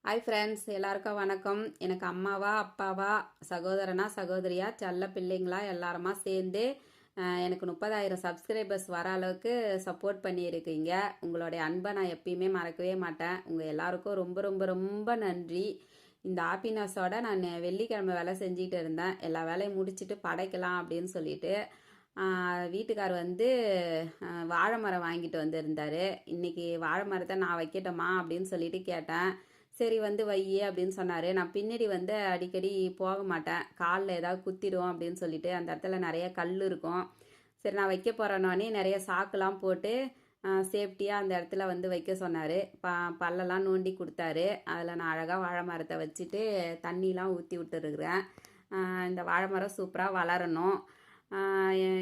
Hi friends, எல்லாருக்கும் வணக்கம். எனக்கு அம்மாவா அப்பாவா சகோதரனா சகோதரியா செல்ல பிள்ளைங்களா எல்லாருமா சேர்ந்து எனக்கு 30,000 சப்ஸ்கிரைபர்ஸ் வர அளவுக்கு சப்போர்ட் பண்ணியிருக்கீங்க. உங்களுடைய அன்பை நான் எப்பயுமே மறக்கவே மாட்டேன். உங்கள் எல்லாருக்கும் ரொம்ப ரொம்ப ரொம்ப நன்றி. இந்த ஹாப்பினஸோட நான் வெள்ளிக்கிழமை வேலை செஞ்சுட்டு இருந்தேன். எல்லா வேலையும் முடிச்சுட்டு படைக்கலாம் அப்படின்னு சொல்லிட்டு வீட்டுக்கார் வந்து வாழை மரம் வாங்கிட்டு வந்திருந்தாரு. இன்னைக்கு வாழை மரத்தை நான் வைக்கட்டுமா அப்படின்னு சொல்லிட்டு கேட்டேன். சரி வந்து வையே அப்படின்னு சொன்னார். நான் பின்னாடி வந்து அடிக்கடி போக மாட்டேன், காலில் ஏதாவது குத்திடும் அப்படின்னு சொல்லிட்டு. அந்த இடத்துல நிறைய கல் இருக்கும். சரி நான் வைக்க போகிறேன்னே நிறைய சாக்குலாம் போட்டு சேஃப்டியாக அந்த இடத்துல வந்து வைக்க சொன்னார். பல்லெல்லாம் நோண்டி கொடுத்தாரு. அதில் நான் அழகாக வாழை மரத்தை வச்சுட்டு தண்ணிலாம் ஊற்றி விட்டுருக்குறேன். இந்த வாழை மரம் சூப்பராக வளரணும்.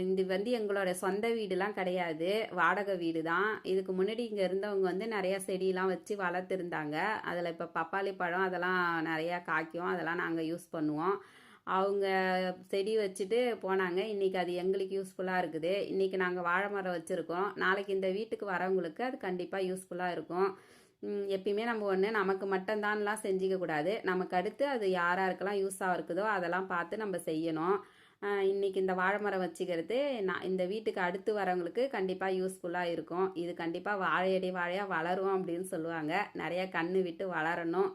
இது வந்து எங்களோட சொந்த வீடுலாம் கிடையாது, வாடகை வீடு தான். இதுக்கு முன்னாடி இங்கே இருந்தவங்க வந்து நிறையா செடியெலாம் வச்சு வளர்த்துருந்தாங்க. அதில் இப்போ பப்பாளி பழம் அதெல்லாம் நிறையா காய்க்கும், அதெல்லாம் நாங்கள் யூஸ் பண்ணுவோம். அவங்க செடி வச்சுட்டு போனாங்க. இன்றைக்கி அது எங்களுக்கு யூஸ்ஃபுல்லாக இருக்குது. இன்றைக்கி நாங்கள் வாழை மரம் வச்சுருக்கோம். நாளைக்கு இந்த வீட்டுக்கு வரவங்களுக்கு அது கண்டிப்பாக யூஸ்ஃபுல்லாக இருக்கும். எப்பயுமே நம்ம ஒன்று நமக்கு மட்டும்தான்லாம் செஞ்சிக்க கூடாது. நமக்கு அடுத்து அது யாராருக்கெல்லாம் யூஸாக இருக்குதோ அதெல்லாம் பார்த்து நம்ம செய்யணும். இன்றைக்கி இந்த வாழை மரம் வச்சுக்கிறது நான் இந்த வீட்டுக்கு அடுத்து வரவங்களுக்கு கண்டிப்பாக யூஸ்ஃபுல்லாக இருக்கும். இது கண்டிப்பாக வாழையடி வாழையாக வளரும் அப்படின்னு சொல்லுவாங்க. நிறையா கன்று விட்டு வளரணும்.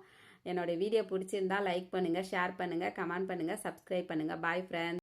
என்னோடய வீடியோ பிடிச்சிருந்தா லைக் பண்ணுங்கள், ஷேர் பண்ணுங்கள், கமெண்ட் பண்ணுங்கள், சப்ஸ்கிரைப் பண்ணுங்கள். Bye friends.